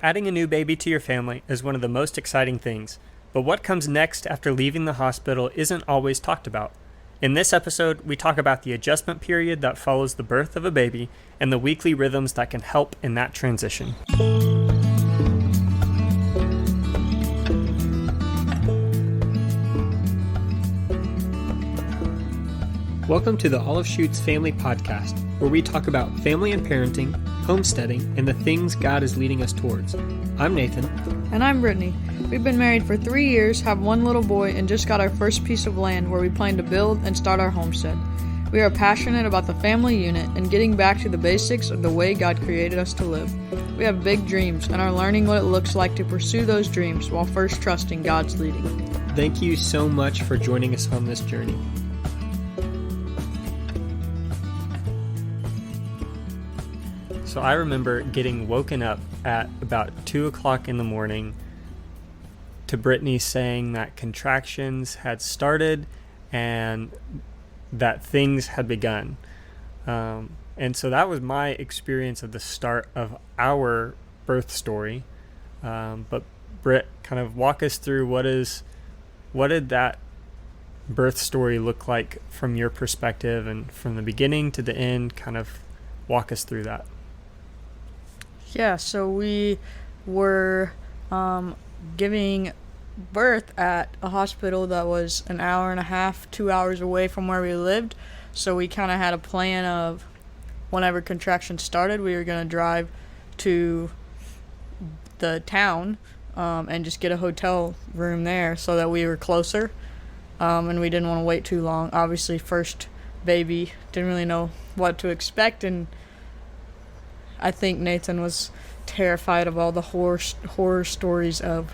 Adding a new baby to your family is one of the most exciting things, but what comes next after leaving the hospital isn't always talked about. In this episode, we talk about the adjustment period that follows the birth of a baby and the weekly rhythms that can help in that transition. Welcome to the Olive Shoots Family Podcast, where we talk about family and parenting, homesteading, and the things God is leading us towards. I'm Nathan. And I'm Brittany. We've been married for 3 years, have one little boy, and just got our first piece of land where we plan to build and start our homestead. We are passionate about the family unit and getting back to the basics of the way God created us to live. We have big dreams and are learning what it looks like to pursue those dreams while first trusting God's leading. Thank you so much for joining us on this journey. So I remember getting woken up at about 2 o'clock in the morning to Brittany saying that contractions had started and that things had begun. And so that was my experience of the start of our birth story. But Britt, kind of walk us through what did that birth story look like from your perspective, and from the beginning to the end, kind of walk us through that. Yeah, so we were giving birth at a hospital that was an hour and a half, 2 hours away from where we lived. So we kind of had a plan of whenever contractions started, we were going to drive to the town and just get a hotel room there so that we were closer. And we didn't want to wait too long. Obviously, first baby, didn't really know what to expect, and I think Nathan was terrified of all the horror stories of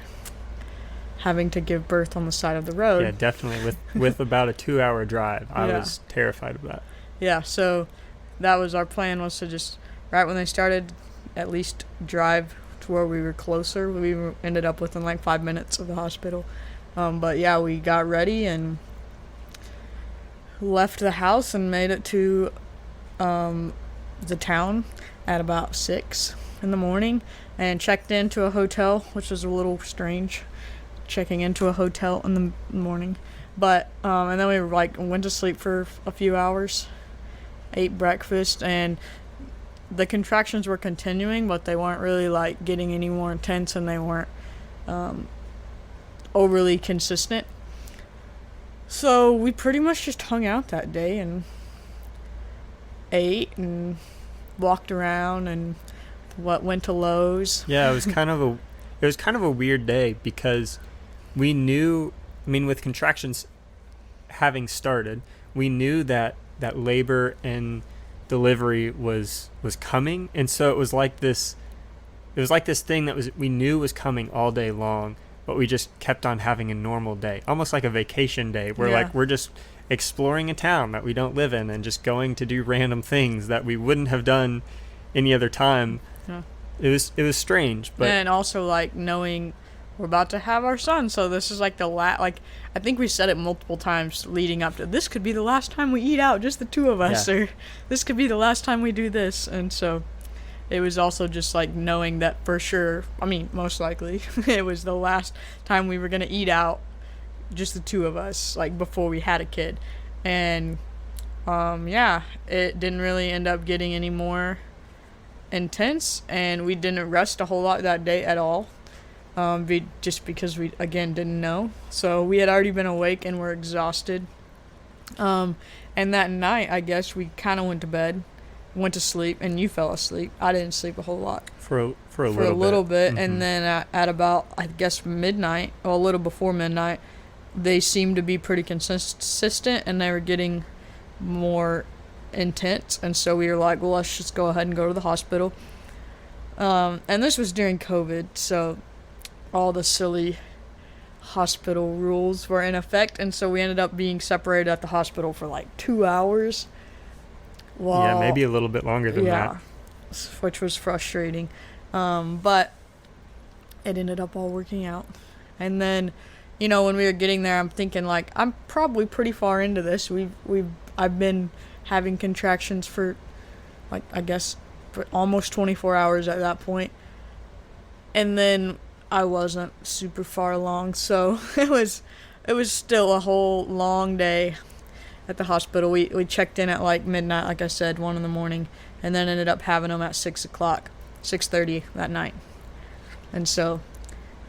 having to give birth on the side of the road. Yeah, definitely. With about a 2-hour drive, I was terrified of that. Yeah, so that was our plan, was to just, right when they started, at least drive to where we were closer. We ended up within like 5 minutes of the hospital. But yeah, we got ready and left the house and made it to the town at about 6 in the morning and checked into a hotel, which was a little strange, checking into a hotel in the morning. But and then we went to sleep for a few hours, ate breakfast, and the contractions were continuing, but they weren't really getting any more intense, and they weren't overly consistent. So we pretty much just hung out that day and ate and walked around and went to Lowe's. Yeah, it was kind of a weird day because we knew, with contractions having started, we knew that labor and delivery was coming, and so it was like this thing that we knew was coming all day long, but we just kept on having a normal day, almost like a vacation day where we're just exploring a town that we don't live in and just going to do random things that we wouldn't have done any other time. Yeah. It was strange, but and also knowing we're about to have our son, so this is the I think we said it multiple times leading up to, this could be the last time we eat out, just the two of us, or this could be the last time we do this. And so it was also just knowing that for sure, most likely it was the last time we were going to eat out, just the two of us, before we had a kid. And it didn't really end up getting any more intense, and we didn't rest a whole lot that day at all, just because we again didn't know. So we had already been awake and were exhausted, and that night I guess we kind of went to bed, went to sleep, and you fell asleep. I didn't sleep a whole lot for a little bit. Mm-hmm. And then at about, I guess, midnight, or a little before midnight, they seemed to be pretty consistent, and they were getting more intense. And so we were like, well, let's just go ahead and go to the hospital. And this was during COVID, so all the silly hospital rules were in effect, and so we ended up being separated at the hospital for 2 hours. Yeah, maybe a little bit longer than that. Which was frustrating. But it ended up all working out. And then, when we were getting there, I'm thinking I'm probably pretty far into this. I've been having contractions for I guess for almost 24 hours at that point. and then I wasn't super far along, so it was still a whole long day at the hospital. We checked in at like midnight, like I said, 1 in the morning, and then ended up having them at 6 o'clock, 6:30 that night. And so,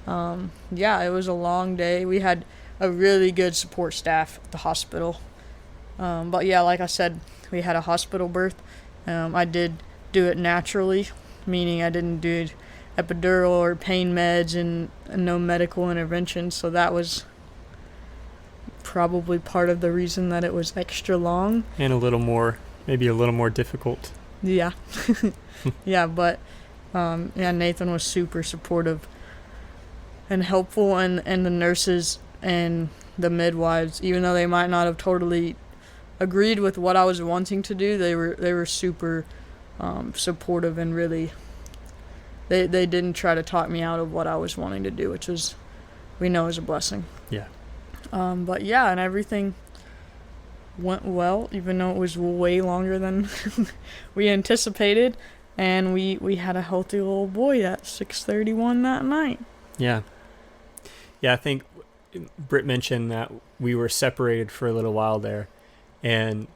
yeah, it was a long day. We had a really good support staff at the hospital. But yeah, like I said, we had a hospital birth. I did do it naturally, meaning I didn't do epidural or pain meds and no medical intervention. So that was probably part of the reason that it was extra long. And maybe a little more difficult. Yeah. Yeah, but yeah, Nathan was super supportive and helpful, and the nurses and the midwives, even though they might not have totally agreed with what I was wanting to do, they were super supportive, and really they didn't try to talk me out of what I was wanting to do, which was, we know, is a blessing. Yeah. But yeah, and everything went well, even though it was way longer than we anticipated, and we had a healthy little boy at 6:31 that night. Yeah. Yeah, I think Britt mentioned that we were separated for a little while there, and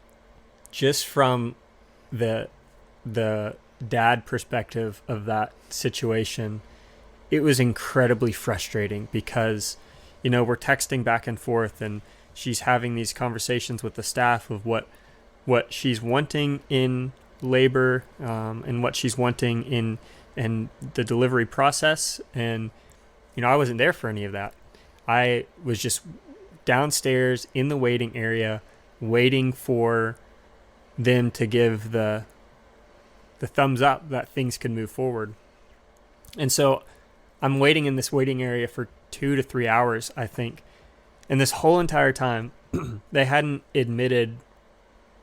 just from the dad perspective of that situation, it was incredibly frustrating because, we're texting back and forth, and she's having these conversations with the staff of what she's wanting in labor, and what she's wanting in the delivery process. And I wasn't there for any of that. I was just downstairs in the waiting area waiting for them to give the thumbs up that things could move forward. And so I'm waiting in this waiting area for 2 to 3 hours, I think. And this whole entire time, they hadn't admitted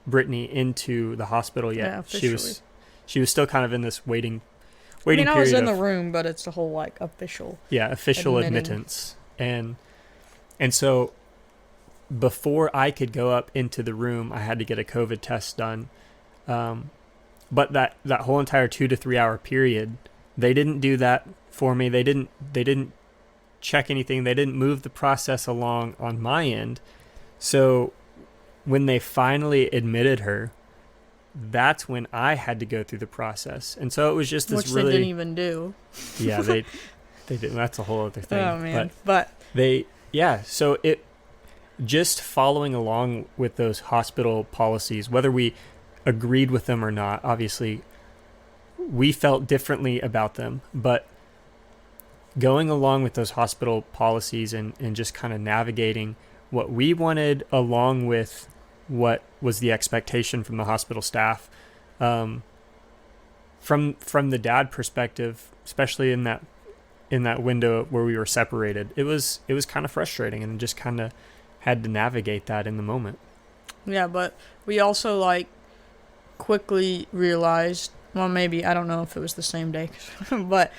Brittany into the hospital yet. Yeah, officially. She was still kind of in this waiting I mean, period. I was in the room, but it's a whole like official. Yeah, official admittance. And so before I could go up into the room, I had to get a COVID test done. But that whole entire 2 to 3 hour period, they didn't do that for me. They didn't check anything. They didn't move the process along on my end. So when they finally admitted her, that's when I had to go through the process. And so it was just this which really... they didn't even do. Yeah, they didn't. That's a whole other thing. Oh, man. But so it... Just following along with those hospital policies, whether we agreed with them or not, obviously we felt differently about them, but going along with those hospital policies and just kind of navigating what we wanted along with what was the expectation from the hospital staff, from the dad perspective, especially in that window where we were separated, it was kind of frustrating, and just kind of had to navigate that in the moment. Yeah, but we also quickly realized, well, maybe, I don't know if it was the same day, but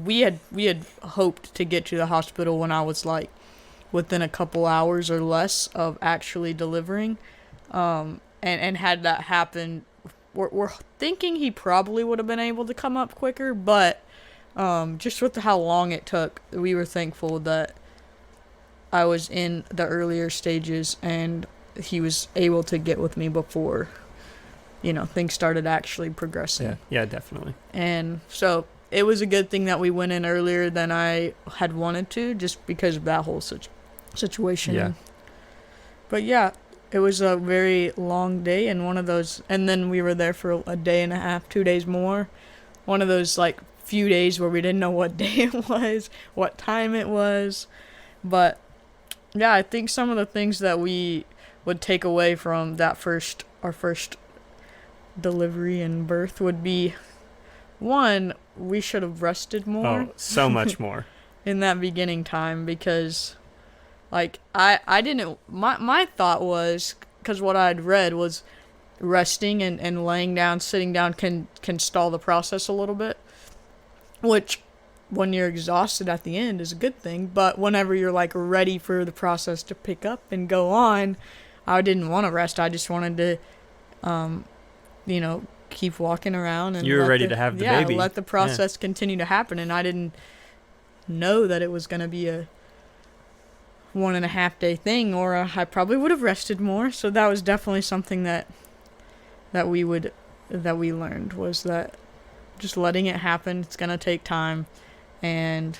we had hoped to get to the hospital when I was within a couple hours or less of actually delivering, and had that happen, we're thinking he probably would have been able to come up quicker, but just with how long it took, we were thankful that I was in the earlier stages and he was able to get with me before, things started actually progressing. Yeah, definitely. And so it was a good thing that we went in earlier than I had wanted to, just because of that whole situation. Yeah. But yeah, it was a very long day, and one of those, and then we were there for a day and a half, 2 days more. One of those few days where we didn't know what day it was, what time it was. But yeah, I think some of the things that we would take away from our first delivery and birth would be, one, we should have rested more. Oh, so much more. In that beginning time, because I didn't, my thought was, because what I'd read was resting and laying down, sitting down can stall the process a little bit, which when you're exhausted at the end is a good thing, but whenever you're ready for the process to pick up and go on, I didn't want to rest. I just wanted to keep walking around and you were ready to have the baby. Let the process continue to happen. And I didn't know that it was going to be a 1.5 day thing, or I probably would have rested more. So that was definitely something that we learned, was that just letting it happen. It's going to take time, and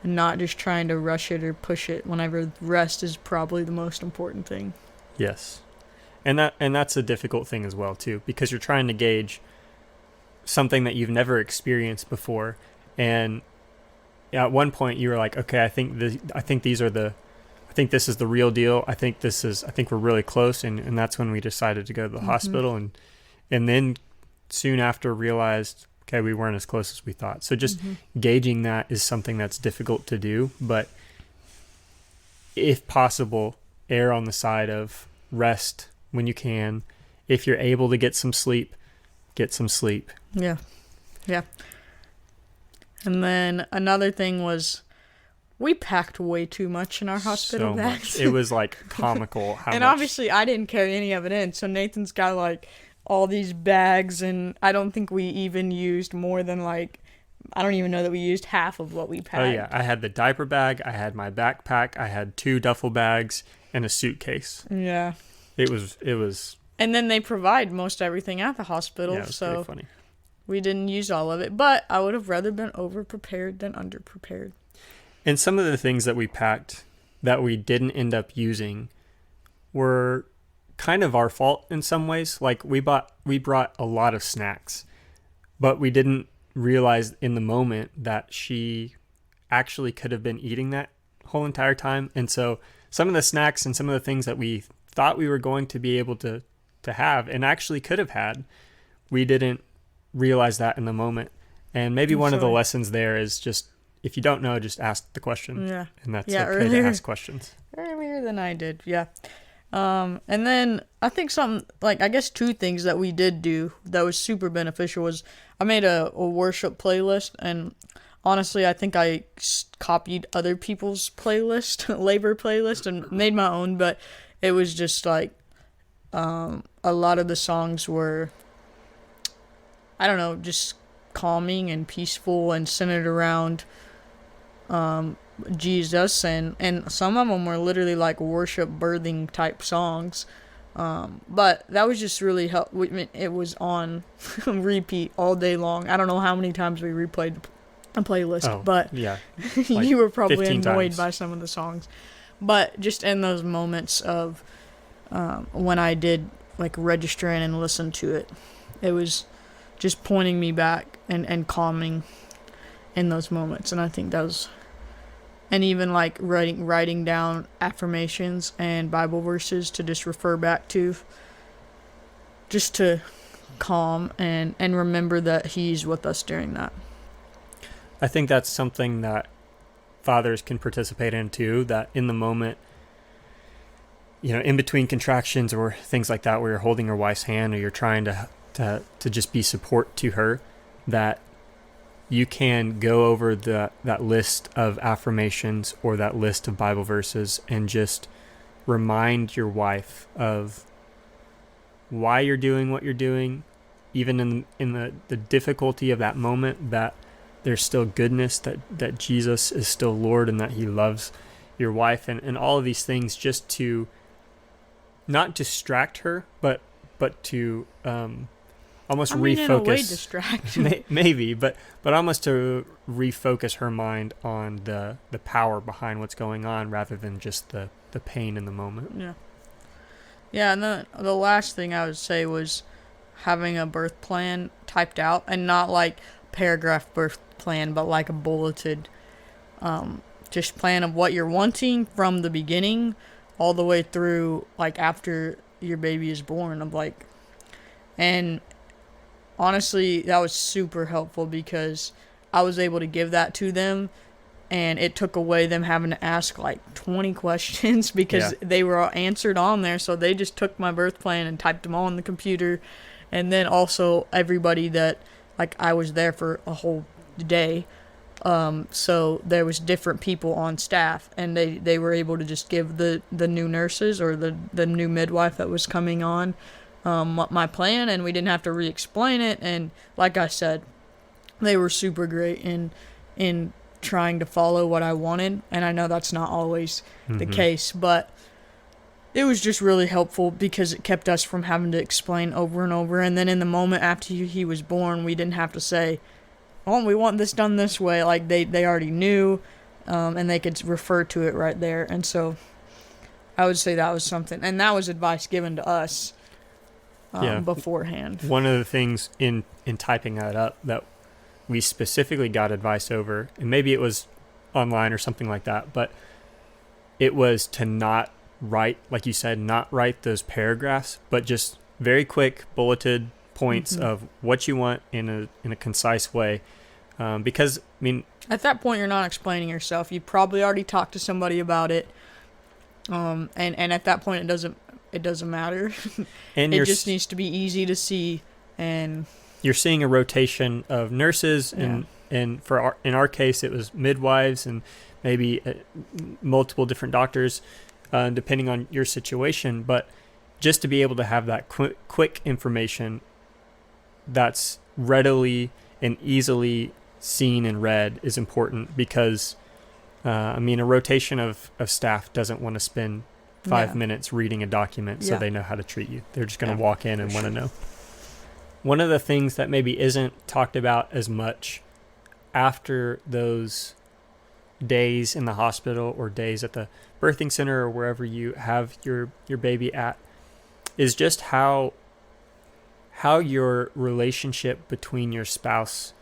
not just trying to rush it or push it whenever rest is probably the most important thing. Yes. And that's a difficult thing as well too, because you're trying to gauge something that you've never experienced before. And at one point you were like, okay, I think this is the real deal. I think we're really close. And that's when we decided to go to the hospital, and then soon after realized, okay, we weren't as close as we thought. So just gauging that is something that's difficult to do, but if possible, err on the side of rest when you can. If you're able to get some sleep, get some sleep. Yeah. Yeah. And then another thing was, we packed way too much in our hospital bags. It was like comical how and much. Obviously I didn't carry any of it in, so Nathan's got like all these bags, and I don't think we even used more than I don't even know that we used half of what we packed. Oh yeah, I had the diaper bag, I had my backpack, I had 2 duffel bags, and a suitcase. Yeah. It was. And then they provide most everything at the hospital, yeah, it was so pretty funny. We didn't use all of it, but I would have rather been over-prepared than under-prepared. And some of the things that we packed that we didn't end up using were kind of our fault in some ways. Like we brought a lot of snacks, but we didn't realize in the moment that she actually could have been eating that whole entire time. And so some of the snacks and some of the things that we thought we were going to be able to have and actually could have had, we didn't realize that in the moment. And maybe one of the lessons there is just, if you don't know, just ask the question. Yeah. And that's okay to ask questions. Earlier than I did, yeah. And then I think I guess 2 things that we did do that was super beneficial was, I made a worship playlist, and honestly, I think I copied other people's playlist, labor playlist, and made my own, but it was just like, a lot of the songs were, I don't know, just calming and peaceful and centered around Jesus, and some of them were literally like worship birthing type songs, but that was just really it was on repeat all day long. I don't know how many times we replayed a playlist, but yeah, like you were probably 15 annoyed times by some of the songs. But just in those moments of when I did like register in and listen to it, it was just pointing me back and calming in those moments. And I think that was, and even like writing down affirmations and Bible verses to just refer back to, just to calm and remember that He's with us during that. I think that's something that fathers can participate in too, that in the moment, in between contractions or things like that, where you're holding your wife's hand or you're trying to just be support to her, that you can go over that list of affirmations or that list of Bible verses and just remind your wife of why you're doing what you're doing, even in the difficulty of that moment, that there's still goodness, that Jesus is still Lord and that He loves your wife, and all of these things, just to not distract her, but to almost refocus. In a way, distract. Maybe, but almost to refocus her mind on the power behind what's going on, rather than just the pain in the moment. Yeah. Yeah, and then the last thing I would say was having a birth plan typed out, and not like paragraph birth plan, but like a bulleted just plan of what you're wanting from the beginning all the way through, like after your baby is born, of like, and honestly that was super helpful because I was able to give that to them, and it took away them having to ask like 20 questions because they were all answered on there. So they just took my birth plan and typed them all on the computer. And then also everybody that, like, I was there for a whole day, so there was different people on staff, and they were able to just give the new nurses or the new midwife that was coming on my plan, and we didn't have to re-explain it. And like I said, they were super great in trying to follow what I wanted. And I know that's not always the case, but it was just really helpful because it kept us from having to explain over and over. And then in the moment after he was born, we didn't have to say, oh, we want this done this way. Like they already knew, and they could refer to it right there. And so I would say that was something, and that was advice given to us beforehand. One of the things in typing that up that we specifically got advice over, and maybe it was online or something like that, but it was to not write, like you said, not write those paragraphs, but just very quick bulleted points of what you want in a concise way. Because, I mean, at that point, you're not explaining yourself. You probably already talked to somebody about it. And at that point, it doesn't matter. And it just needs to be easy to see. And you're seeing a rotation of nurses, and in our case, it was midwives and maybe multiple different doctors, depending on your situation. But just to be able to have that quick information that's readily and easily seen and read is important, because a rotation of staff doesn't want to spend 5 minutes reading a document so they know how to treat you. They're just going to walk in and want to know. One of the things that maybe isn't talked about as much after those days in the hospital or days at the birthing center or wherever you have your baby at is just how your relationship between your spouse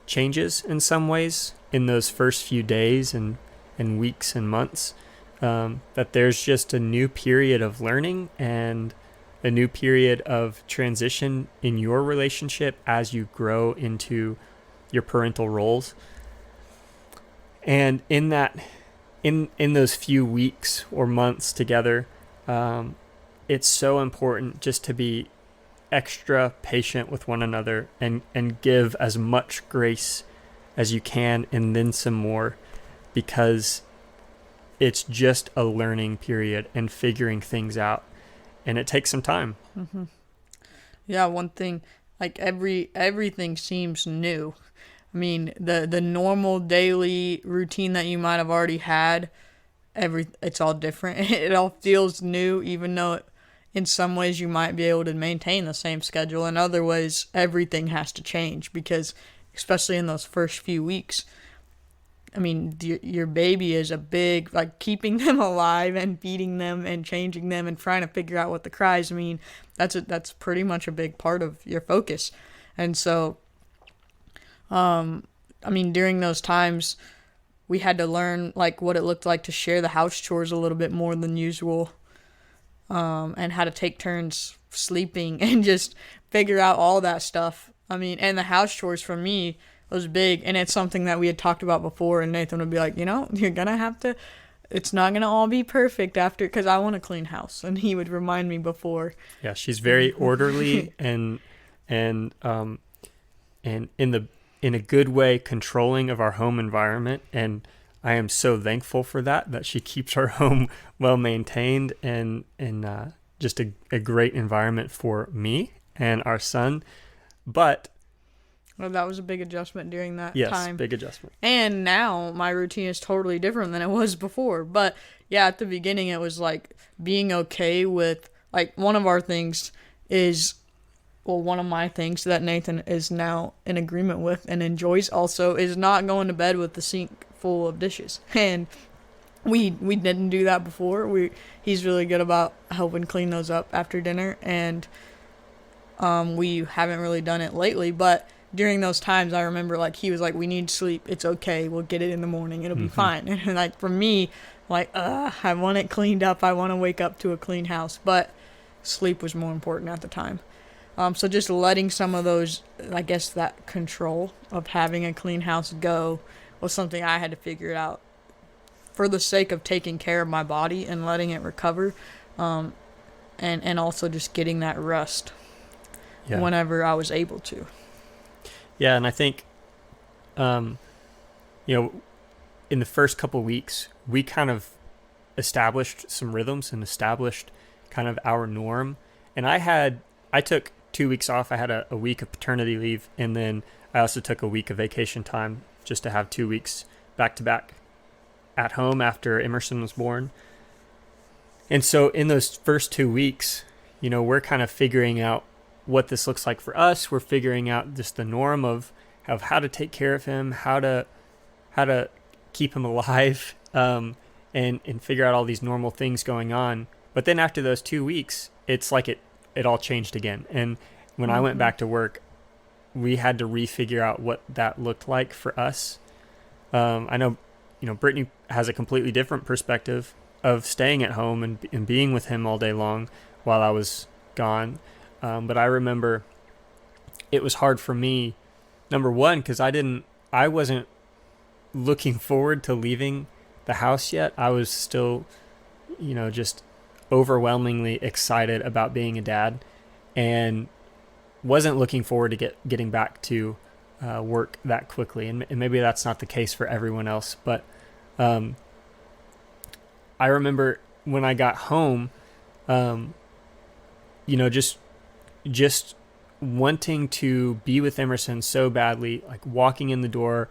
changes in some ways in those first few days and weeks and months. That there's just a new period of learning and a new period of transition in your relationship as you grow into your parental roles. And in those few weeks or months together, it's so important just to be extra patient with one another and give as much grace as you can and then some more, because it's just a learning period and figuring things out, and it takes some time. Yeah, one thing, like everything seems new. I mean, the normal daily routine that you might have already had, it's all different. It all feels new, even though in some ways you might be able to maintain the same schedule. In other ways, everything has to change, because especially in those first few weeks, I mean, your baby is a big, like, keeping them alive and feeding them and changing them and trying to figure out what the cries mean. That's pretty much a big part of your focus. And so, during those times, we had to learn, like, what it looked like to share the house chores a little bit more than usual, and how to take turns sleeping and just figure out all that stuff. And the house chores for me was big, and it's something that we had talked about before, and Nathan would be like, you're gonna have to, it's not gonna all be perfect after, because I want a clean house, and he would remind me before. Yeah, she's very orderly and in a good way controlling of our home environment, and I am so thankful for that she keeps our home well maintained and just a great environment for me and our son. But well, that was a big adjustment during that time. Yes, big adjustment. And now my routine is totally different than it was before. But yeah, at the beginning it was like being okay with, like, one of my things that Nathan is now in agreement with and enjoys also is not going to bed with the sink full of dishes. And we didn't do that before. He's really good about helping clean those up after dinner, and we haven't really done it lately, but during those times, I remember, like, he was like, we need sleep. It's okay. We'll get it in the morning. It'll be fine. And, like, for me, like, I want it cleaned up. I want to wake up to a clean house. But sleep was more important at the time. So just letting some of those, I guess, that control of having a clean house go was something I had to figure out for the sake of taking care of my body and letting it recover, and also just getting that rest whenever I was able to. Yeah, and I think, in the first couple weeks, we kind of established some rhythms and established kind of our norm. And I had I took 2 weeks off. I had a week of paternity leave, and then I also took a week of vacation time just to have 2 weeks back to back at home after Emerson was born. And so in those first 2 weeks, we're kind of figuring out what this looks like for us. We're figuring out just the norm of how to take care of him, how to keep him alive, and figure out all these normal things going on. But then after those 2 weeks, it's like it all changed again. And when I went back to work, we had to refigure out what that looked like for us. I know, Brittany has a completely different perspective of staying at home and being with him all day long while I was gone. But I remember it was hard for me, number one, because I wasn't looking forward to leaving the house yet. I was still, just overwhelmingly excited about being a dad, and wasn't looking forward to getting back to work that quickly. And maybe that's not the case for everyone else, but I remember when I got home, just wanting to be with Emerson so badly, like walking in the door,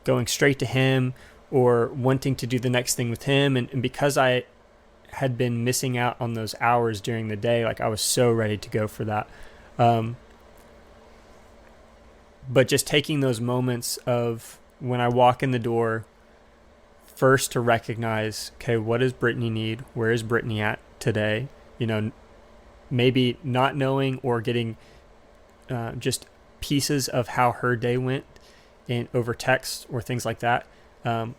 going straight to him, or wanting to do the next thing with him. And because I had been missing out on those hours during the day, like I was so ready to go for that. But just taking those moments of when I walk in the door, first to recognize, okay, what does Brittany need? Where is Brittany at today? Maybe not knowing or getting just pieces of how her day went over text or things like that.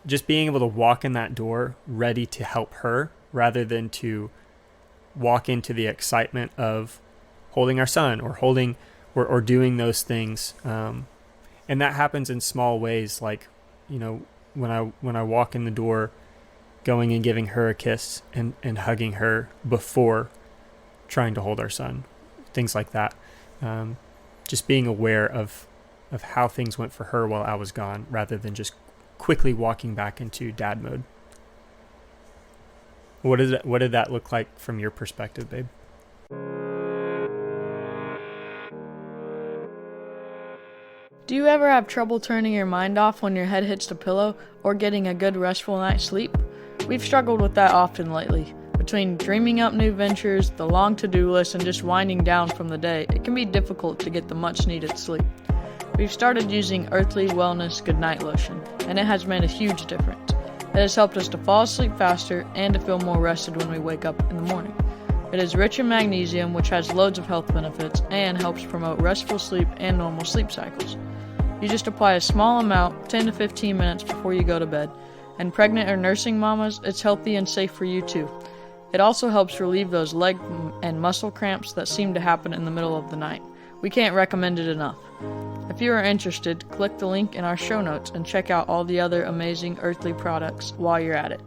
Just being able to walk in that door ready to help her rather than to walk into the excitement of holding our son or holding or doing those things. And that happens in small ways, like, when I walk in the door, going and giving her a kiss and hugging her before trying to hold our son, things like that. Just being aware of how things went for her while I was gone, rather than just quickly walking back into dad mode. What did that look like from your perspective, babe? Do you ever have trouble turning your mind off when your head hits the pillow or getting a good restful night's sleep? We've struggled with that often lately. Between dreaming up new ventures, the long to-do list, and just winding down from the day, it can be difficult to get the much-needed sleep. We've started using Earthly Wellness Goodnight Lotion, and it has made a huge difference. It has helped us to fall asleep faster and to feel more rested when we wake up in the morning. It is rich in magnesium, which has loads of health benefits and helps promote restful sleep and normal sleep cycles. You just apply a small amount, 10 to 15 minutes before you go to bed. And pregnant or nursing mamas, it's healthy and safe for you too. It also helps relieve those leg and muscle cramps that seem to happen in the middle of the night. We can't recommend it enough. If you are interested, click the link in our show notes and check out all the other amazing Earthly products while you're at it.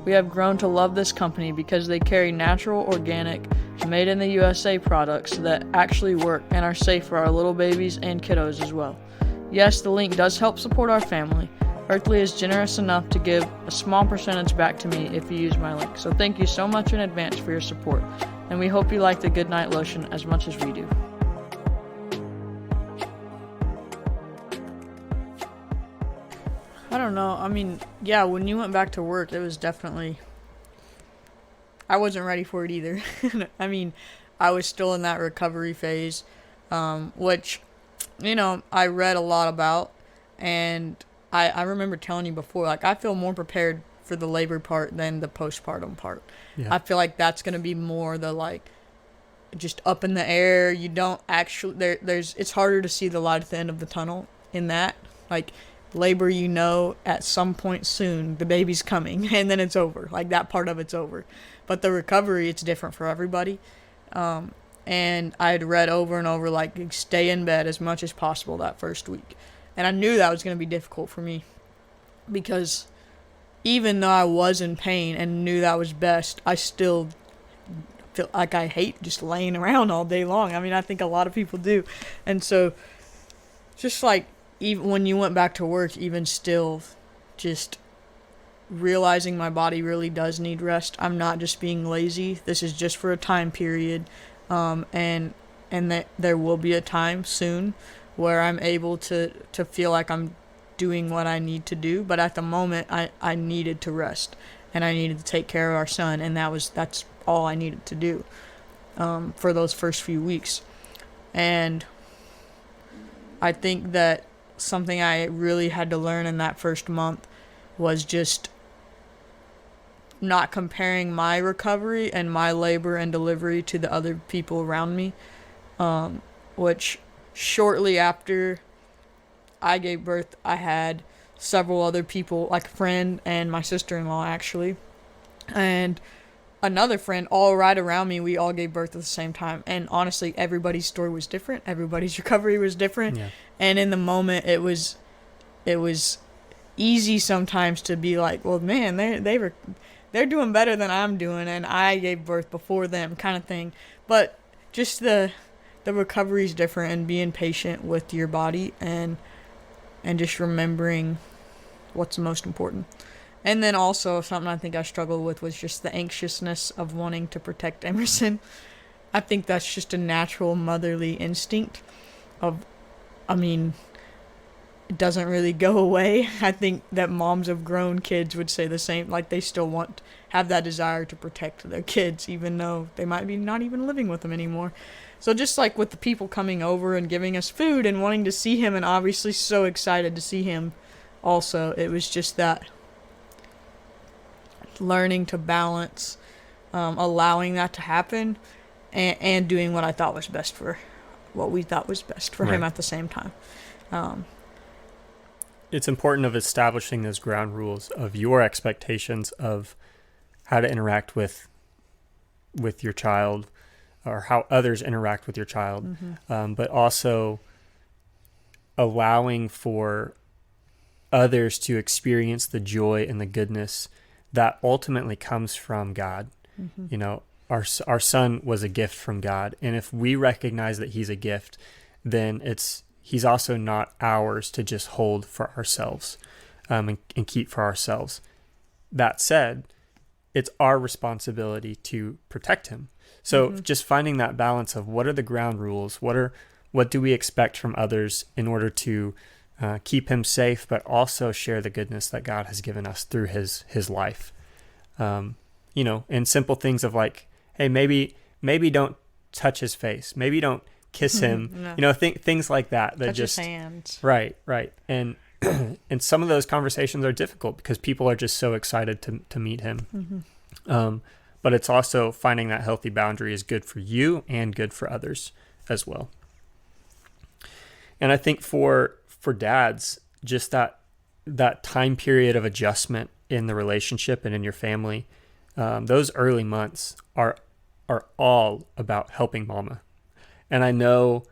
We have grown to love this company because they carry natural, organic, made in the USA products that actually work and are safe for our little babies and kiddos as well. Yes, the link does help support our family. Earthly is generous enough to give a small percentage back to me if you use my link. So thank you so much in advance for your support. And we hope you like the Goodnight Lotion as much as we do. I don't know. I mean, yeah, when you went back to work, it was definitely... I wasn't ready for it either. I mean, I was still in that recovery phase, which, I read a lot about. And I remember telling you before, like, I feel more prepared for the labor part than the postpartum part. Yeah. I feel like that's going to be more the, like, just up in the air. You don't actually... it's harder to see the light at the end of the tunnel in that. Like... labor, at some point soon the baby's coming, and then it's over. Like, that part of it's over. But the recovery, it's different for everybody. And I had read over and over, like, stay in bed as much as possible that first week. And I knew that was going to be difficult for me, because even though I was in pain and knew that was best, I still feel like I hate just laying around all day long. I mean, I think a lot of people do. And so just like, even when you went back to work, even still, just realizing my body really does need rest. I'm not just being lazy. This is just for a time period. And and that there will be a time soon where I'm able to feel like I'm doing what I need to do. But at the moment, I needed to rest, and I needed to take care of our son, and that's all I needed to do for those first few weeks. And I think that something I really had to learn in that first month was just not comparing my recovery and my labor and delivery to the other people around me, which shortly after I gave birth, I had several other people, like a friend and my sister-in-law actually, and another friend, all right around me. We all gave birth at the same time, and honestly, everybody's story was different. Everybody's recovery was different, and in the moment, it was easy sometimes to be like, well, man, they're doing better than I'm doing, and I gave birth before them, kind of thing. But just the recovery is different, and being patient with your body and just remembering what's most important. And then also something I think I struggled with was just the anxiousness of wanting to protect Emerson. I think that's just a natural motherly instinct it doesn't really go away. I think that moms of grown kids would say the same. Like, they still have that desire to protect their kids, even though they might be not even living with them anymore. So just like with the people coming over and giving us food and wanting to see him, and obviously so excited to see him also, it was just that learning to balance, allowing that to happen, and doing what we thought was best for him at the same time. It's important of establishing those ground rules of your expectations of how to interact with your child, or how others interact with your child, but also allowing for others to experience the joy and the goodness that ultimately comes from God. You know, our son was a gift from God, and if we recognize that he's a gift, then he's also not ours to just hold for ourselves, and keep for ourselves. That said, it's our responsibility to protect him. So just finding that balance of what are the ground rules, what do we expect from others in order to keep him safe, but also share the goodness that God has given us through his life. And simple things of like, hey, maybe don't touch his face, maybe don't kiss him, no. Things like that. That touch just his hands. Right. And and some of those conversations are difficult because people are just so excited to meet him. But it's also finding that healthy boundary is good for you and good for others as well. And I think for dads, just that time period of adjustment in the relationship and in your family, those early months are all about helping mama. And I know,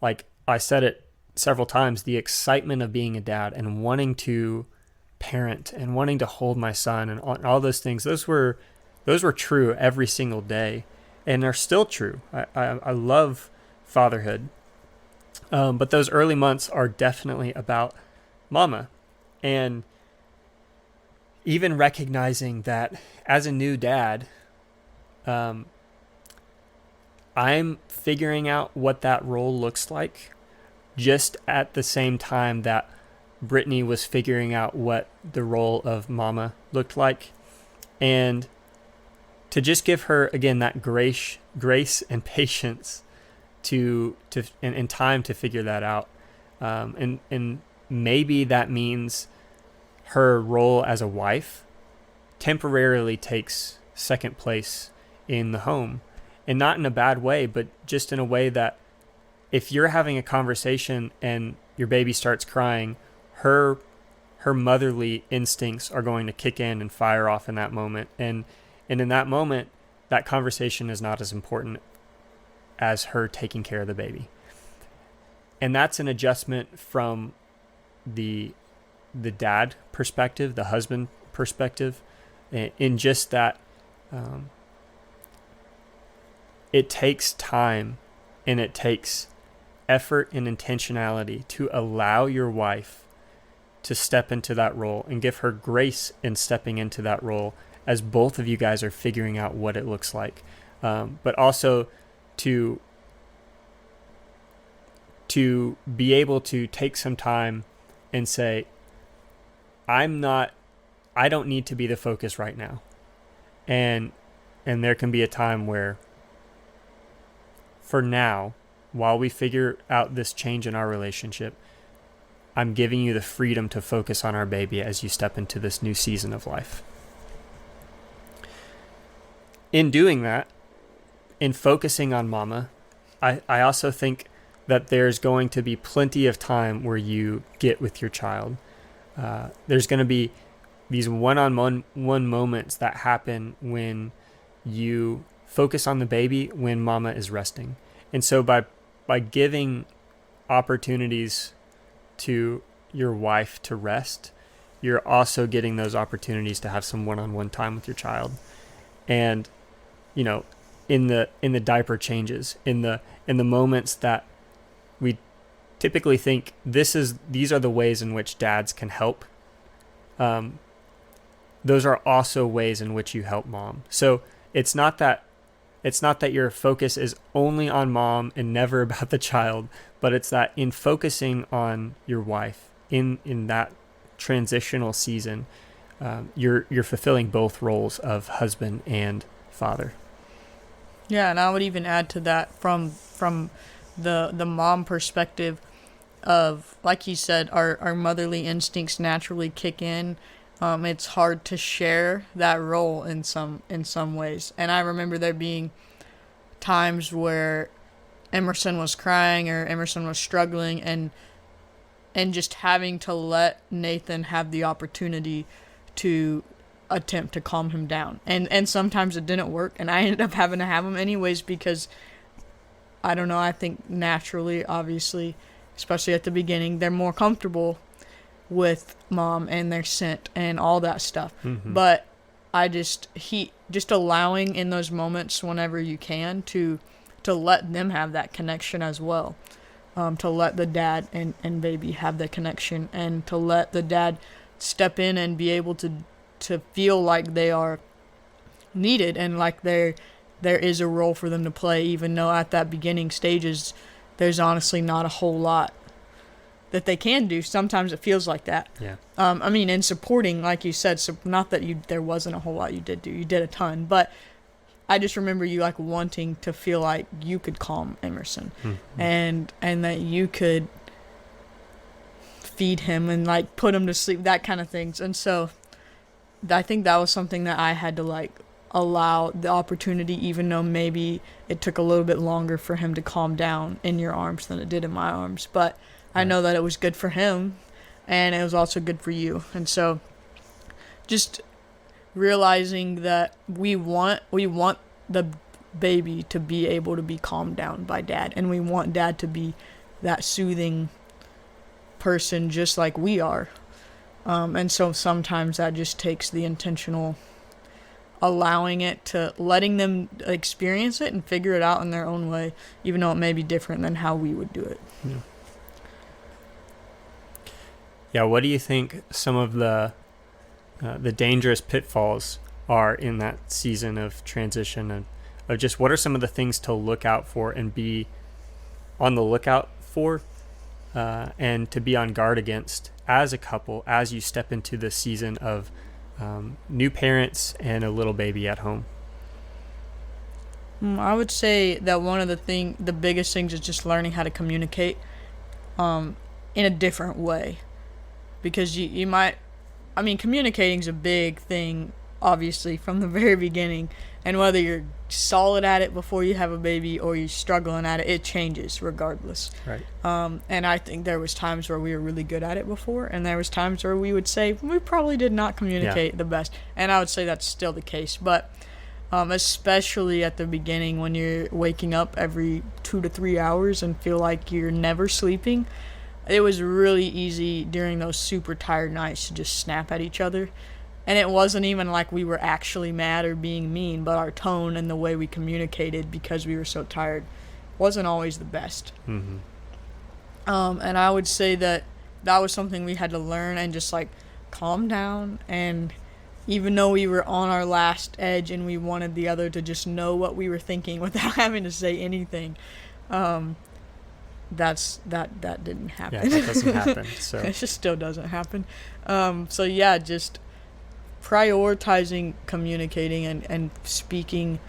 like I said it several times, the excitement of being a dad and wanting to parent and wanting to hold my son and all those things, those were true every single day and are still true. I love fatherhood. But those early months are definitely about mama. And even recognizing that as a new dad, I'm figuring out what that role looks like just at the same time that Brittany was figuring out what the role of mama looked like. And to just give her, again, that grace and patience and time to figure that out. And maybe that means her role as a wife temporarily takes second place in the home. And not in a bad way, but just in a way that if you're having a conversation and your baby starts crying, her motherly instincts are going to kick in and fire off in that moment. And in that moment, that conversation is not as important as her taking care of the baby. And that's an adjustment from the dad perspective, the husband perspective, in just that it takes time and it takes effort and intentionality to allow your wife to step into that role and give her grace in stepping into that role as both of you guys are figuring out what it looks like. But also to to be able to take some time and say, I don't need to be the focus right now. And there can be a time where, for now, while we figure out this change in our relationship, I'm giving you the freedom to focus on our baby as you step into this new season of life. In doing that, in focusing on mama, I also think that there's going to be plenty of time where you get with your child. There's going to be these one-on-one moments that happen when you focus on the baby when mama is resting. And so by giving opportunities to your wife to rest, you're also getting those opportunities to have some one-on-one time with your child. And, you know, in the diaper changes, in the moments that we typically think these are the ways in which dads can help, those are also ways in which you help mom. So it's not that your focus is only on mom and never about the child, but it's that in focusing on your wife in that transitional season, you're fulfilling both roles of husband and father. Yeah, and I would even add to that from the mom perspective of, like you said, our motherly instincts naturally kick in. It's hard to share that role in some ways. And I remember there being times where Emerson was crying or Emerson was struggling, and just having to let Nathan have the opportunity to attempt to calm him down. And sometimes it didn't work, and I ended up having to have him anyways because, I don't know, I think naturally, obviously, especially at the beginning, they're more comfortable with mom and their scent and all that stuff. Mm-hmm. But I just allowing in those moments whenever you can to let them have that connection as well. To let the dad and baby have the connection, and to let the dad step in and be able to feel like they are needed and like there is a role for them to play, even though at that beginning stages there's honestly not a whole lot that they can do. Sometimes it feels like that. Yeah. I mean, in supporting, like you said, so not that there wasn't a whole lot you did do. You did a ton, but I just remember you like wanting to feel like you could calm Emerson, mm-hmm. and that you could feed him and like put him to sleep, that kind of things. And so I think that was something that I had to like allow the opportunity, even though maybe it took a little bit longer for him to calm down in your arms than it did in my arms. But I know that it was good for him, and it was also good for you. And so just realizing that we want the baby to be able to be calmed down by dad, and we want dad to be that soothing person just like we are. And so sometimes that just takes the intentional allowing it, to letting them experience it and figure it out in their own way, even though it may be different than how we would do it. Yeah. Yeah, what do you think some of the dangerous pitfalls are in that season of transition, and of just what are some of the things to look out for and be on the lookout for, and to be on guard against as a couple as you step into the season of new parents and a little baby at home? I would say that one of the biggest things is just learning how to communicate in a different way. Because you might, I mean, communicating's a big thing, obviously, from the very beginning. And whether you're solid at it before you have a baby or you're struggling at it, it changes regardless. Right. And I think there was times where we were really good at it before, and there was times where we would say we probably did not communicate the best. And I would say that's still the case. But especially at the beginning when you're waking up every 2 to 3 hours and feel like you're never sleeping, it was really easy during those super tired nights to just snap at each other. And it wasn't even like we were actually mad or being mean, but our tone and the way we communicated because we were so tired wasn't always the best. Mm-hmm. And I would say that was something we had to learn and just like calm down. And even though we were on our last edge and we wanted the other to just know what we were thinking without having to say anything, that didn't happen. Yeah, that doesn't happen. So it just still doesn't happen. So yeah, just prioritizing communicating and speaking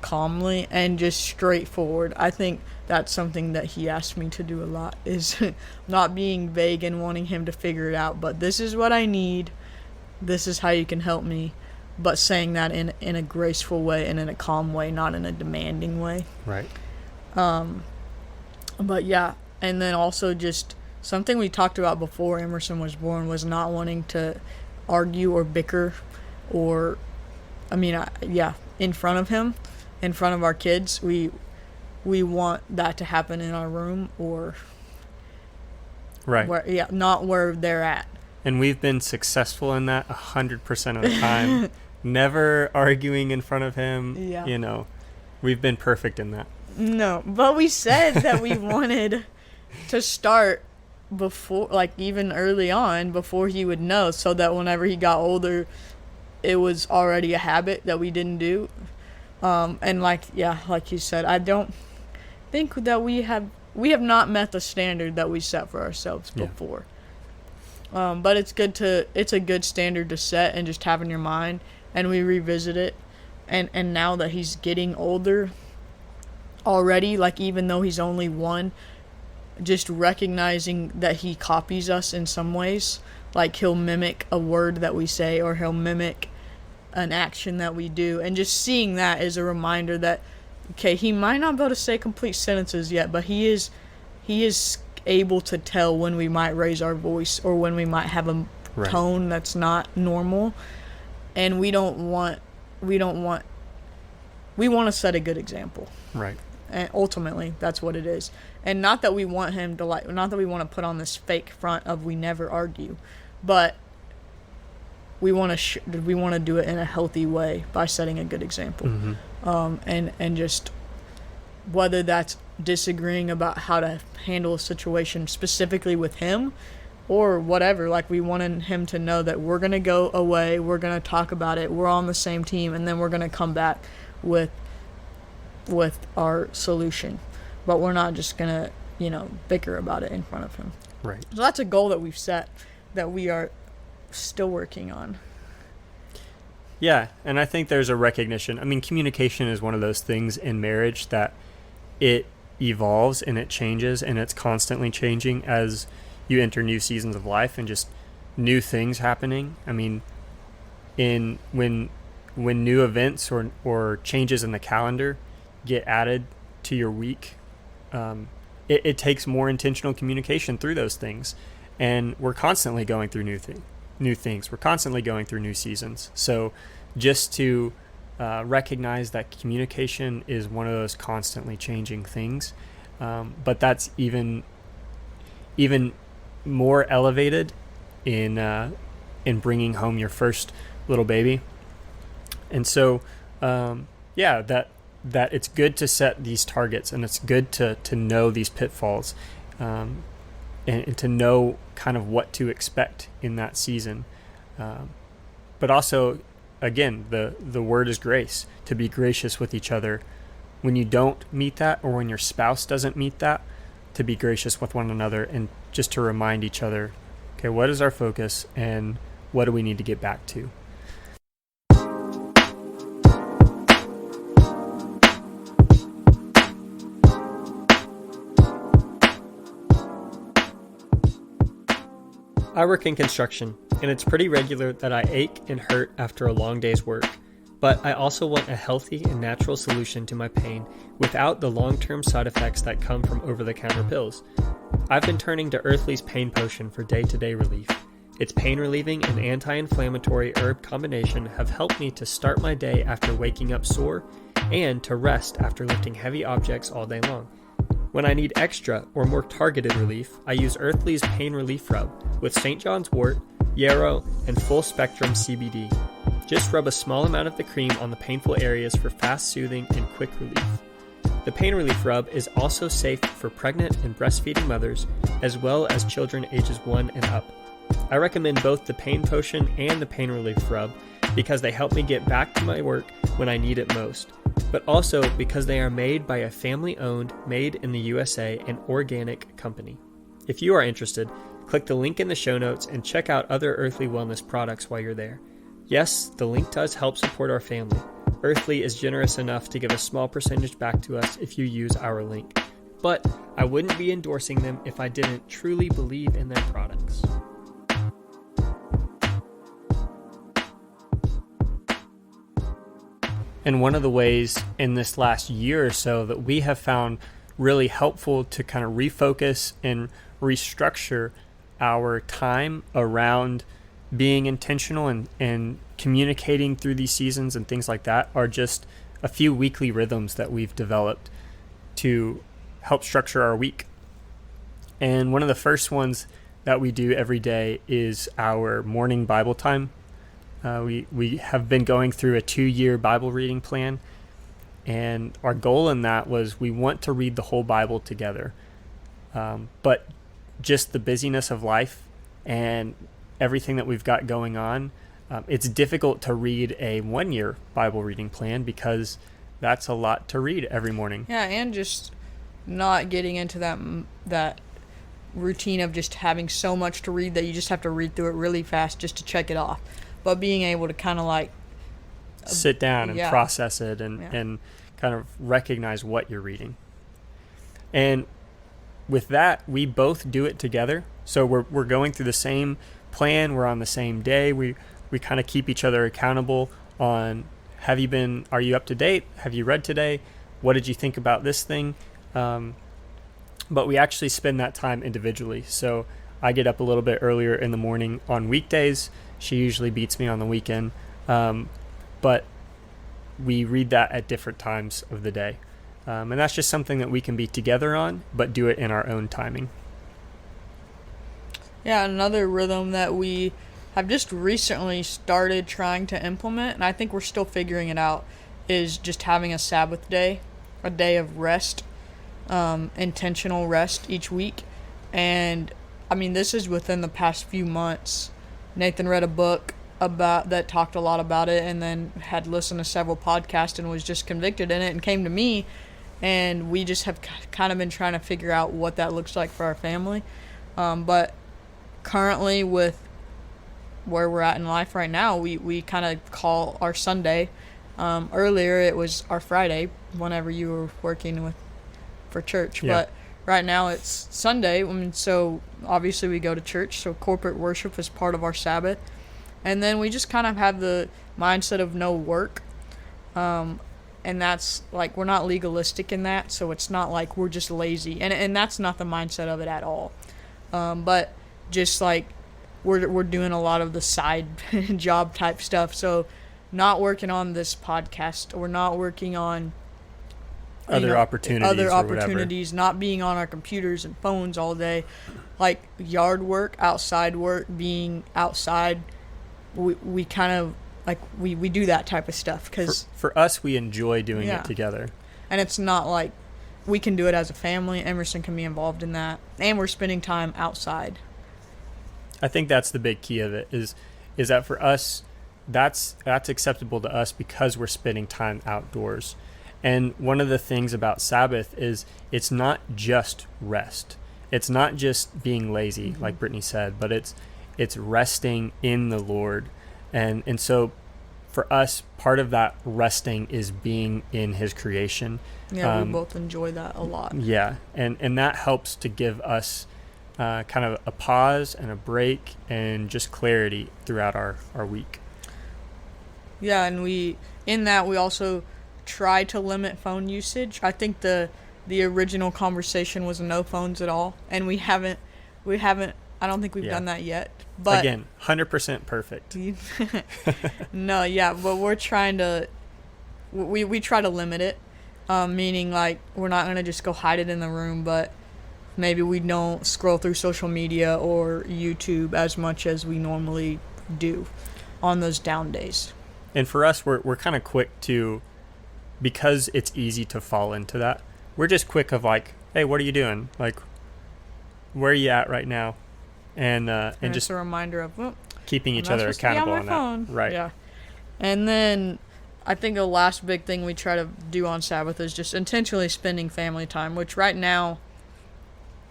calmly and just straightforward. I think that's something that he asked me to do a lot, is not being vague and wanting him to figure it out, but this is what I need, this is how you can help me, but saying that in a graceful way and in a calm way, not in a demanding way. Right. But yeah, and then also just something we talked about before Emerson was born was not wanting to argue or bicker or, in front of him, in front of our kids. We want that to happen in our room or right. Not where they're at. And we've been successful in that 100% of the time. Never arguing in front of him. Yeah. We've been perfect in that. No, but we said that we wanted to start before, like even early on, before he would know, so that whenever he got older, it was already a habit that we didn't do. And like you said, I don't think that we have not met the standard that we set for ourselves before. But it's a good standard to set and just have in your mind, and we revisit it. And now that he's getting older already, like even though he's only 1, just recognizing that he copies us in some ways, like he'll mimic a word that we say, or he'll mimic an action that we do, and just seeing that is a reminder that, okay, he might not be able to say complete sentences yet, but he is able to tell when we might raise our voice or when we might have a tone that's not normal, and we want to set a good example. Right. And ultimately, that's what it is. And not that we want him to not that we want to put on this fake front of we never argue, but we want to do it in a healthy way by setting a good example. Mm-hmm. And just whether that's disagreeing about how to handle a situation specifically with him or whatever, like we wanted him to know that we're going to go away, we're going to talk about it, we're on the same team, and then we're going to come back with our solution, but we're not just gonna bicker about it in front of him. Right. So that's a goal that we've set that we are still working on. Yeah, and I think there's a recognition. I mean, communication is one of those things in marriage that it evolves and it changes, and it's constantly changing as you enter new seasons of life and just new things happening. I mean, when new events or changes in the calendar get added to your week, it takes more intentional communication through those things, and we're constantly going through new things. We're constantly going through new seasons. So just to recognize that communication is one of those constantly changing things, but that's even more elevated in bringing home your first little baby. And so that it's good to set these targets, and it's good to know these pitfalls, and to know kind of what to expect in that season. But also, again, the word is grace, to be gracious with each other. When you don't meet that, or when your spouse doesn't meet that, to be gracious with one another, and just to remind each other, okay, what is our focus and what do we need to get back to? I work in construction, and it's pretty regular that I ache and hurt after a long day's work. But I also want a healthy and natural solution to my pain without the long-term side effects that come from over-the-counter pills. I've been turning to Earthly's Pain Potion for day-to-day relief. Its pain-relieving and anti-inflammatory herb combination have helped me to start my day after waking up sore and to rest after lifting heavy objects all day long. When I need extra or more targeted relief, I use Earthly's Pain Relief Rub with St. John's wort, yarrow, and full-spectrum CBD. Just rub a small amount of the cream on the painful areas for fast soothing and quick relief. The Pain Relief Rub is also safe for pregnant and breastfeeding mothers, as well as children ages 1 and up. I recommend both the Pain Potion and the Pain Relief Rub because they help me get back to my work when I need it most. but also because they are made by a family-owned, made in the USA, and organic company. If you are interested, click the link in the show notes and check out other Earthly Wellness products while you're there. Yes, the link does help support our family. Earthly is generous enough to give a small percentage back to us if you use our link. But I wouldn't be endorsing them if I didn't truly believe in their products. And one of the ways in this last year or so that we have found really helpful to kind of refocus and restructure our time around being intentional and communicating through these seasons and things like that are just a few weekly rhythms that we've developed to help structure our week. And one of the first ones that we do every day is our morning Bible time. We have been going through a 2-year Bible reading plan, and our goal in that was we want to read the whole Bible together. But just the busyness of life and everything that we've got going on, it's difficult to read a 1-year Bible reading plan because that's a lot to read every morning. Yeah, and just not getting into that routine of just having so much to read that you just have to read through it really fast just to check it off. But being able to kind of like sit down and process it and kind of recognize what you're reading. And with that, we both do it together. So we're going through the same plan. We're on the same day. We kind of keep each other accountable on, are you up to date? Have you read today? What did you think about this thing? But we actually spend that time individually. So I get up a little bit earlier in the morning on weekdays. She usually beats me on the weekend. But we read that at different times of the day. And that's just something that we can be together on, but do it in our own timing. Yeah, another rhythm that we have just recently started trying to implement, and I think we're still figuring it out, is just having a Sabbath day, a day of rest, intentional rest each week. And I mean, this is within the past few months. Nathan read a book that talked a lot about it, and then had listened to several podcasts and was just convicted in it and came to me, and we just have kind of been trying to figure out what that looks like for our family. But currently, with where we're at in life right now, we kind of call our Sunday. Earlier it was our Friday whenever you were working for church. Yeah. But right now it's Sunday, so obviously we go to church, so corporate worship is part of our Sabbath. And then we just kind of have the mindset of no work. And that's like, we're not legalistic in that, so it's not like we're just lazy. And that's not the mindset of it at all. But just like we're doing a lot of the side job type stuff. So not working on this podcast, or not working on other opportunities, not being on our computers and phones all day, like yard work, outside work, being outside. We kind of like we do that type of stuff because for us, we enjoy doing it together. And it's not like we can do it as a family. Emerson can be involved in that, and we're spending time outside. I think that's the big key of it is that for us, that's acceptable to us because we're spending time outdoors. And one of the things about Sabbath is it's not just rest. It's not just being lazy, like Brittany said, but it's resting in the Lord. And so for us, part of that resting is being in his creation. Yeah, we both enjoy that a lot. Yeah, and that helps to give us kind of a pause and a break and just clarity throughout our week. Yeah, and we also try to limit phone usage. I think the original conversation was no phones at all, and we haven't I don't think we've done that yet. But again, 100% perfect. No, yeah, but we're trying to we try to limit it, meaning like we're not going to just go hide it in the room, but maybe we don't scroll through social media or YouTube as much as we normally do on those down days. And for us, we're kind of quick to, because it's easy to fall into that, we're just quick of like, hey, what are you doing? Like, where are you at right now? And just a reminder of keeping each other accountable on that. Phone. Right. Yeah. And then I think the last big thing we try to do on Sabbath is just intentionally spending family time, which right now,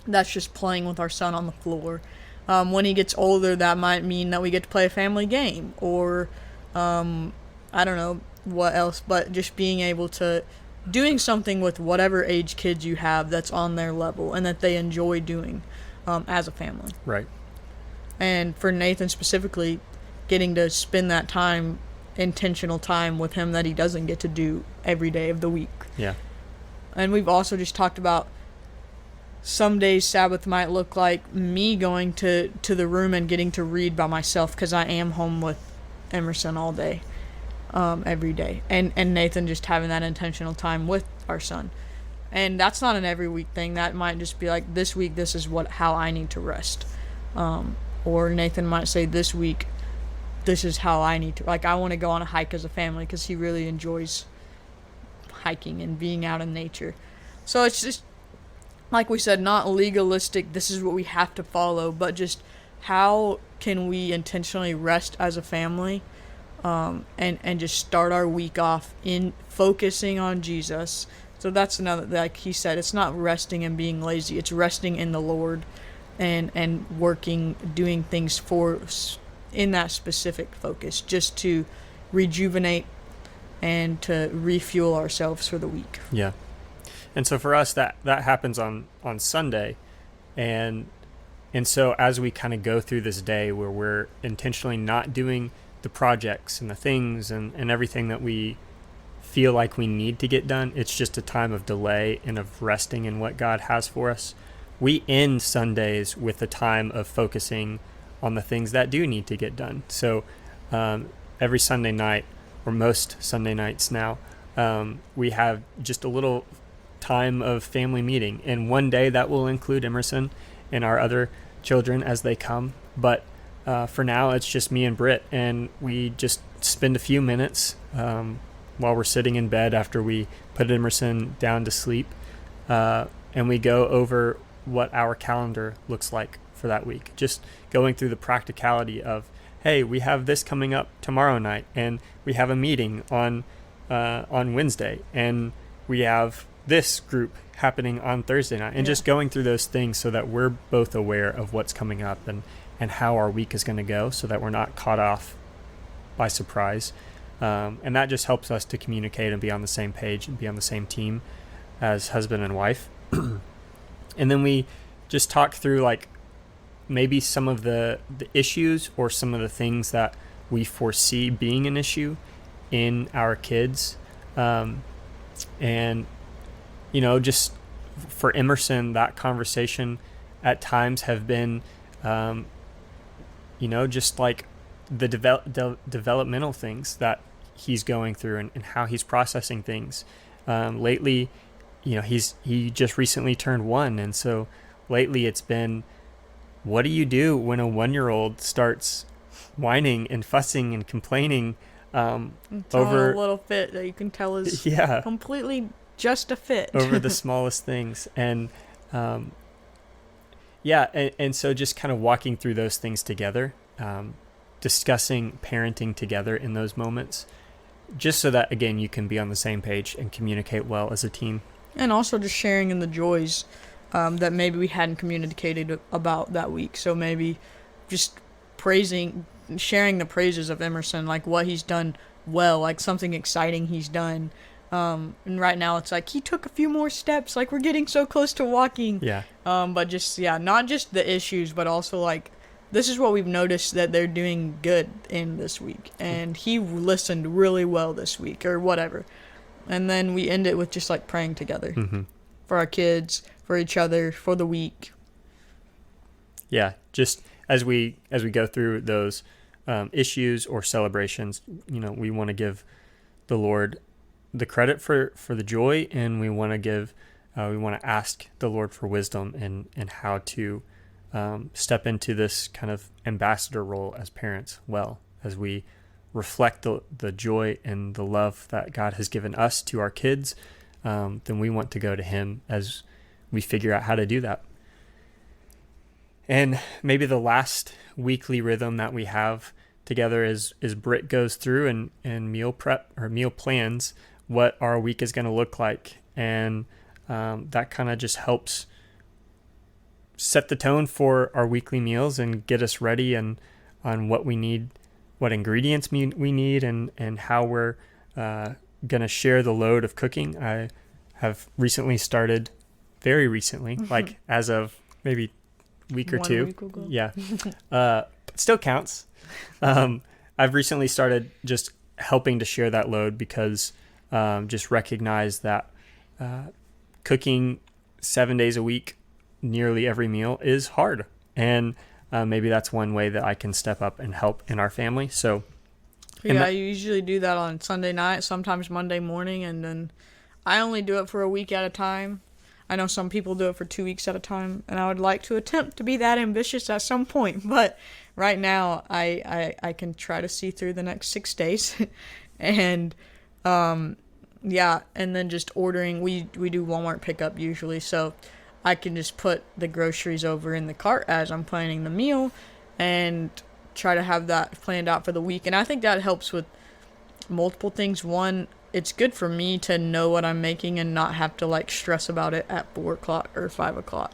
that's just playing with our son on the floor. When he gets older, that might mean that we get to play a family game, or I don't know what else, but just being able to doing something with whatever age kids you have that's on their level and that they enjoy doing as a family. Right. And for Nathan specifically, getting to spend that time, intentional time with him that he doesn't get to do every day of the week. Yeah. And we've also just talked about some days Sabbath might look like me going to the room and getting to read by myself because I am home with Emerson all day, every day. And Nathan just having that intentional time with our son. And that's not an every week thing. That might just be like, this week, this is how I need to rest. Or Nathan might say, this week, this is how I need to, like, I want to go on a hike as a family because he really enjoys hiking and being out in nature. So it's just, like we said, not legalistic, this is what we have to follow, but just how can we intentionally rest as a family, and just start our week off in focusing on Jesus. So that's another, like he said, it's not resting and being lazy, it's resting in the Lord and working, doing things in that specific focus, just to rejuvenate and to refuel ourselves for the week. Yeah. And so for us, that happens on Sunday. And so as we kind of go through this day where we're intentionally not doing the projects and the things and everything that we feel like we need to get done, it's just a time of delay and of resting in what God has for us. We end Sundays with a time of focusing on the things that do need to get done. So every Sunday night, or most Sunday nights now, we have just a little time of family meeting. And one day that will include Emerson and our other children as they come. But for now, it's just me and Britt. And we just spend a few minutes while we're sitting in bed after we put Emerson down to sleep. And we go over what our calendar looks like for that week. Just going through the practicality of, hey, we have this coming up tomorrow night, and we have a meeting on Wednesday, and we have this group happening on Thursday night, and just going through those things so that we're both aware of what's coming up and how our week is going to go, so that we're not caught off by surprise. And that just helps us to communicate and be on the same page and be on the same team as husband and wife. And then we just talk through like maybe some of the issues or some of the things that we foresee being an issue in our kids. And, you know, just for Emerson, that conversation at times have been, you know, just like the developmental things that he's going through and how he's processing things. Lately, you know, he just recently turned 1. And so lately it's been, what do you do when a 1-year-old starts whining and fussing and complaining over a little fit that you can tell is completely just a fit over the smallest things? And and so just kind of walking through those things together, discussing parenting together in those moments, just so that, again, you can be on the same page and communicate well as a team. And also just sharing in the joys that maybe we hadn't communicated about that week. So maybe just sharing the praises of Emerson, like what he's done well, like something exciting he's done. And right now it's like he took a few more steps, like we're getting so close to walking. Yeah. But just, not just the issues, but also like, this is what we've noticed that they're doing good in this week. And he listened really well this week or whatever. And then we end it with just like praying together for our kids, for each other, for the week. Yeah, just as we go through those issues or celebrations, you know, we want to give the Lord the credit for the joy, and we want to ask the Lord for wisdom and how to step into this kind of ambassador role as parents well, as we reflect the joy and the love that God has given us to our kids. Then we want to go to Him as we figure out how to do that. And maybe the last weekly rhythm that we have together is Britt goes through and meal prep or meal plans what our week is going to look like. And that kind of just helps set the tone for our weekly meals and get us ready and on what we need, what ingredients we need, and how we're going to share the load of cooking. I have recently started, very recently, like as of maybe week or 2. Week ago. Yeah. Still counts. I've recently started just helping to share that load because just recognize that cooking 7 days a week, nearly every meal, is hard. And maybe that's one way that I can step up and help in our family. So I usually do that on Sunday night, sometimes Monday morning, and then I only do it for a week at a time. I know some people do it for 2 weeks at a time, and I would like to attempt to be that ambitious at some point. But right now, I can try to see through the next 6 days. And, and then just ordering. We do Walmart pickup usually, so I can just put the groceries over in the cart as I'm planning the meal and try to have that planned out for the week. And I think that helps with multiple things. One, it's good for me to know what I'm making and not have to like stress about it at 4 o'clock or 5 o'clock.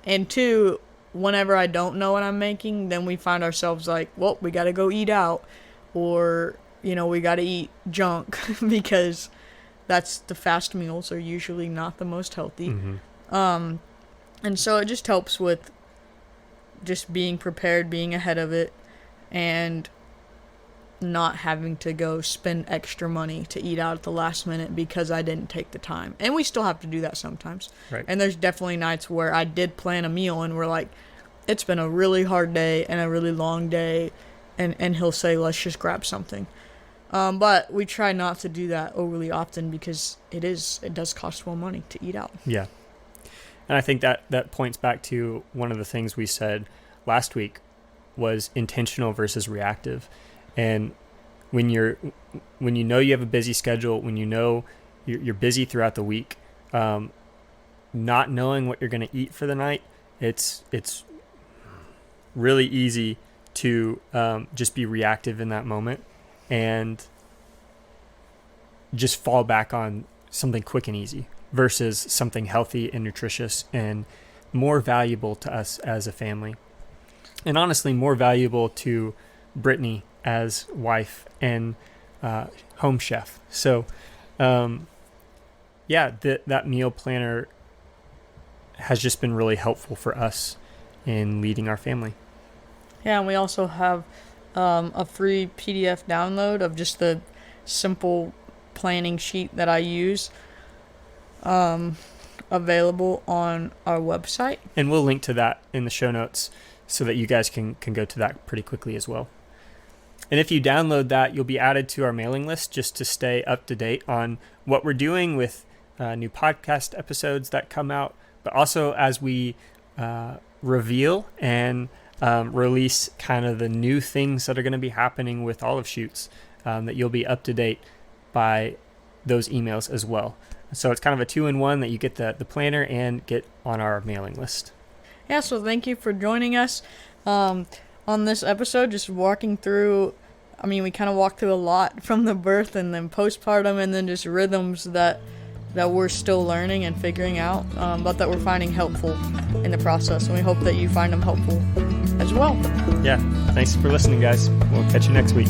And 2, whenever I don't know what I'm making, then we find ourselves like, well, we got to go eat out, or, we got to eat junk because that's the fast meals are usually not the most healthy. Mm-hmm. And so it just helps with just being prepared, being ahead of it, and not having to go spend extra money to eat out at the last minute because I didn't take the time. And we still have to do that sometimes. Right. And there's definitely nights where I did plan a meal and we're like, it's been a really hard day and a really long day, and he'll say, let's just grab something. But we try not to do that overly often because it does cost more money to eat out. Yeah. And I think that points back to one of the things we said last week was intentional versus reactive. And when you know you have a busy schedule, when you know you're busy throughout the week, not knowing what you're going to eat for the night, it's really easy to just be reactive in that moment and just fall back on something quick and easy versus something healthy and nutritious and more valuable to us as a family. And honestly, more valuable to Brittany as wife and home chef. So, that meal planner has just been really helpful for us in leading our family. Yeah, and we also have a free PDF download of just the simple planning sheet that I use available on our website. And we'll link to that in the show notes so that you guys can go to that pretty quickly as well. And if you download that, you'll be added to our mailing list just to stay up to date on what we're doing with new podcast episodes that come out, but also as we reveal and release kind of the new things that are going to be happening with Olive Shoots, that you'll be up to date by those emails as well. So it's kind of a 2-in-1 that you get the planner and get on our mailing list. Yeah, so thank you for joining us on this episode, just walking through. I mean, we kind of walked through a lot from the birth and then postpartum and then just rhythms that we're still learning and figuring out, but that we're finding helpful in the process. And we hope that you find them helpful as well. Yeah. Thanks for listening, guys. We'll catch you next week.